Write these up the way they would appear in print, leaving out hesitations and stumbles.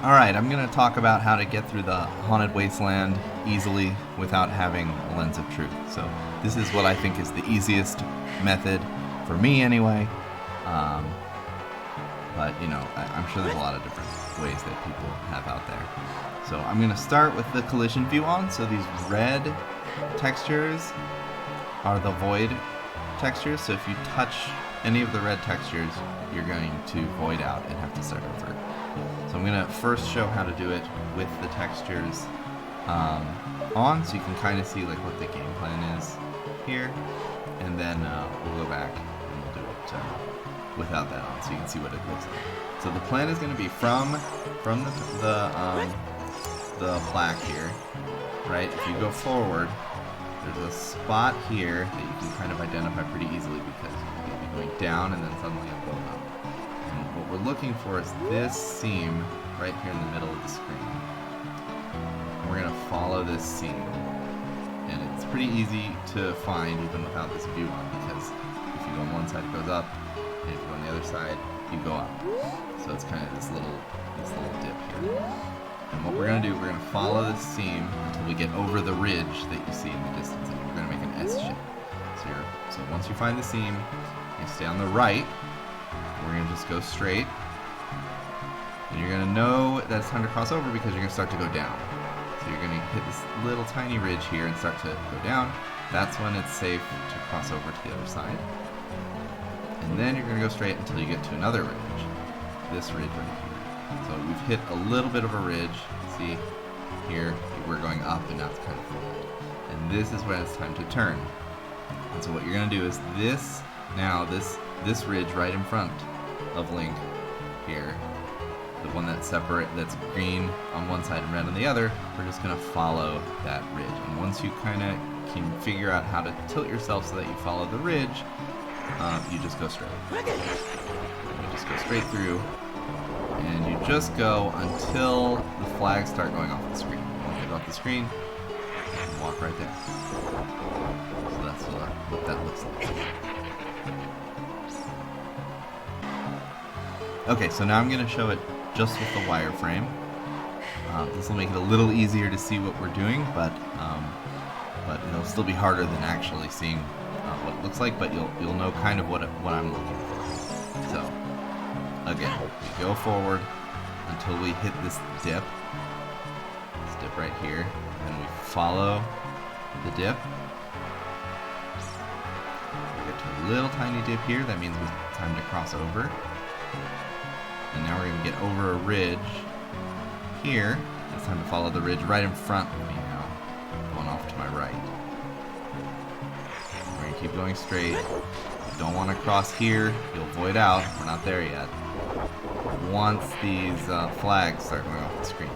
Alright, I'm going to talk about how to get through the Haunted Wasteland easily without having a lens of truth. So this is what I think is the easiest method, for me anyway. But, you know, I'm sure there's a lot of different ways that people have out there. So I'm going to start with the collision view on. So these red textures are the void textures. So if you touch any of the red textures, you're going to void out and have to start over. So I'm going to first show how to do it with the textures on, so you can kind of see like what the game plan is here, and then we'll go back and we'll do it without that on, so you can see what it looks like. So the plan is going to be from the plaque here, right? If you go forward, there's a spot here that you can kind of identify pretty easily because you'll be going down and then suddenly it'll go up. What we're looking for is this seam right here in the middle of the screen. And we're going to follow this seam. And it's pretty easy to find even without this view on, because if you go on one side it goes up, and if you go on the other side you go up. So it's kind of this little dip here. And what we're going to do, we're going to follow this seam until we get over the ridge that you see in the distance, and we're going to make an S shape. So once you find the seam, you stay on the right. We're going to just go straight, and you're going to know that it's time to cross over because you're going to start to go down. So you're going to hit this little tiny ridge here and start to go down. That's when it's safe to cross over to the other side. And then you're going to go straight until you get to another ridge, this ridge right here. So we've hit a little bit of a ridge. See here, we're going up and now it's kind of flat. And this is when it's time to turn. And so what you're going to do is this ridge right in front of Link here, the one that's that's green on one side and red on the other, we're just going to follow that ridge. And once you kind of can figure out how to tilt yourself so that you follow the ridge, you just go straight. You just go straight through, and you just go until the flags start going off the screen. Once they go off the screen, you can walk right there. So that's what that looks like. Okay, so now I'm going to show it just with the wireframe. This will make it a little easier to see what we're doing, but it'll still be harder than actually seeing what it looks like, but you'll know kind of what I'm looking for. So, again, we go forward until we hit this dip right here, and we follow the dip. We get to a little tiny dip here, that means it's time to cross over. And now we're going to get over a ridge here. It's time to follow the ridge right in front of me now, going off to my right. We're going to keep going straight. You don't want to cross here. You'll void out. We're not there yet. Once these flags start going off the screen.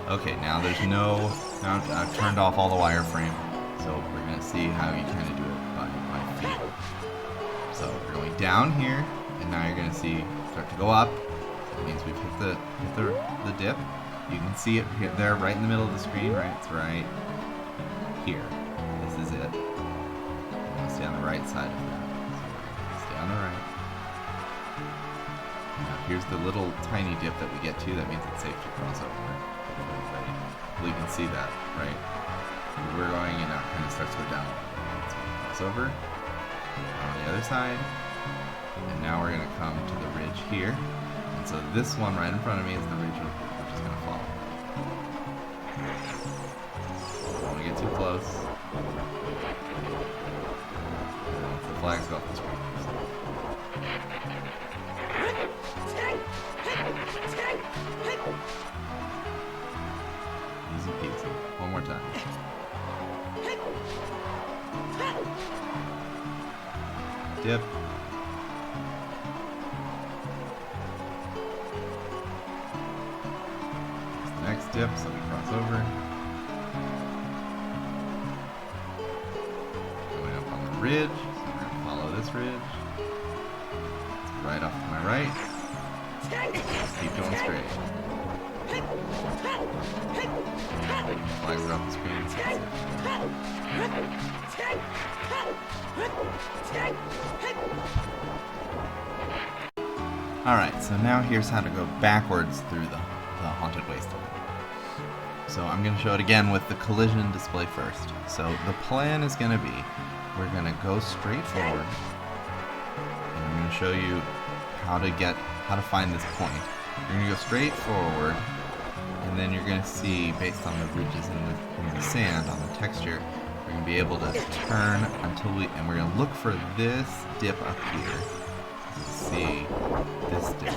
Okay, now now I've turned off all the wireframe. So we're going to see how you kind of do it by feel. So we're going down here, and now you're going to see start to go up. So that means we've hit the dip. You can see it there right in the middle of the screen, right? It's right here. This is it. You want to stay on the right side of that. So stay on the right. Now here's the little tiny dip that we get to. That means it's safe to cross over. Well, you can see that, right? We're going, and now it kind of starts to go down. So we cross over on the other side, and now we're going to come to the ridge here. And so this one right in front of me is the ridge we're just going to follow. Don't want to get too close. And once the flags go off the screen. Easy peasy. One more time. Dip. Next dip, so we cross over. Going up on the ridge, so we're going to follow this ridge. It's right off to my right. Just keep going straight. Flags are off the screen. Alright, so now here's how to go backwards through the Haunted Wasteland. So I'm going to show it again with the collision display first. So the plan is going to be, we're going to go straight forward, and I'm going to show you how to find this point. You're going to go straight forward, and then you're going to see, based on the ridges in the sand, on the texture, we're going to be able to turn and we're going to look for this dip up here. See this dip.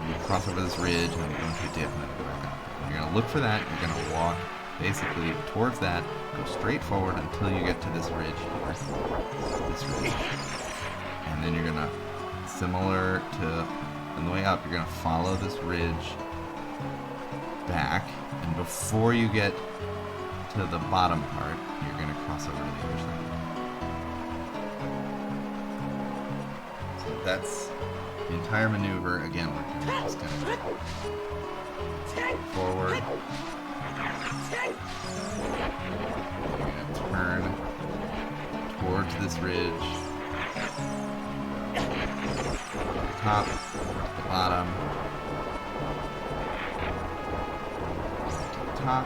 You cross over this ridge, and then you go into a dip, and then go back up. You're going to look for that, you're going to walk basically towards that, go straight forward until you get to this ridge here. This ridge. And then you're going to, similar to on the way up, you're going to follow this ridge back, and before you get to the bottom part, you're going to cross over to the other side. So that's the entire maneuver. Again, we're just going to go forward. You're going to turn towards this ridge. The top, the bottom, to the top,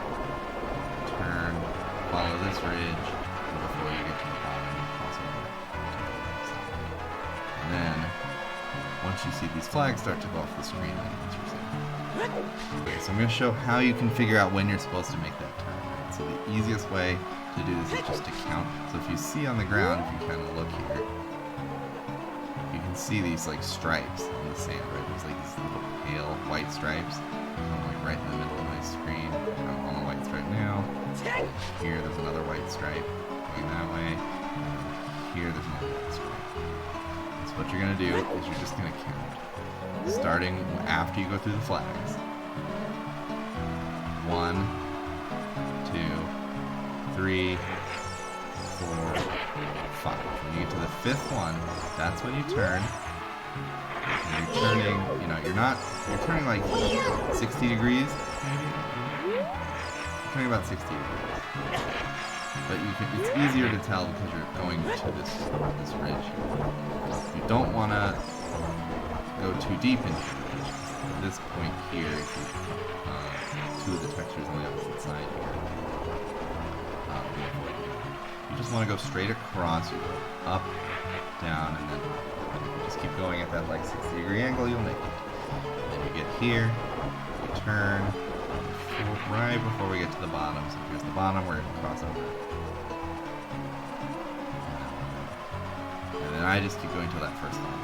turn, follow this ridge, and before you get to the bottom, you cross over to the right side. And then, once you see these flags start to go off the screen, then once you're safe. Okay, so I'm going to show how you can figure out when you're supposed to make that turn. Right? So the easiest way to do this is just to count. So if you see on the ground, if you kind of look here, you can see these like stripes in the sand, right? There's like these little pale white stripes. I'm like right in the middle of my screen. I'm on a white stripe now. Here there's another white stripe going that way. Here there's another white stripe. So what you're going to do is you're just going to count. Starting after you go through the flags. 1, 2, 3, 4, 5. When you get to the fifth one, that's when you turn. And you're turning, you're turning like 60 degrees, maybe? You're turning about 60 degrees. But it's easier to tell because you're going to this ridge. You don't want to go too deep into the ridge. At this point here, two of the textures on the opposite side here. You just want to go straight across, you go up, down, and then just keep going at that like 60-degree angle, you'll make it. And then you get here, you turn, right before we get to the bottom. So here's the bottom, we're going to cross over. And then I just keep going till that first line.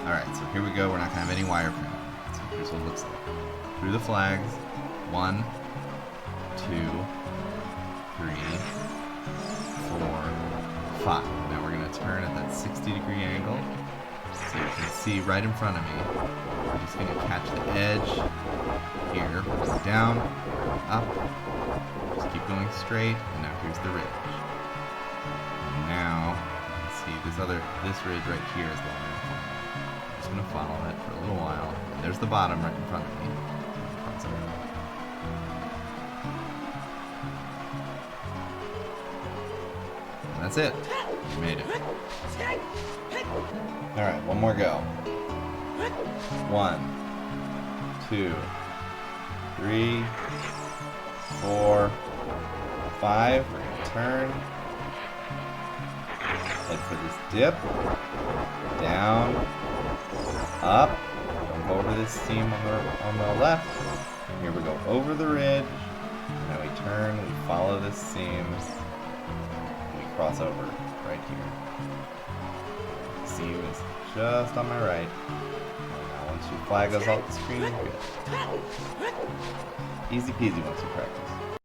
Alright, so here we go, we're not going to have any wireframe. So here's what it looks like. Through the flags, 1, 2, 3, 4, 5. Now we're going to turn at that 60-degree angle. So you can see right in front of me, we're just going to catch the edge here, go down, up, just keep going straight, and now here's the ridge. And now, you can see this ridge right here is the one I'm following. I'm just going to follow it for a little while, and there's the bottom right in front of me. And that's it. You made it. Alright, one more go. 1, 2, 3, 4, 5. We're going to turn. Head for this dip. Down. Up. Don't go over this seam on the left. Here we go over the ridge. Now we turn, we follow this seam. We cross over right here. Seam is just on my right. Now once your flag goes off the screen, you're good. Easy peasy once you practice.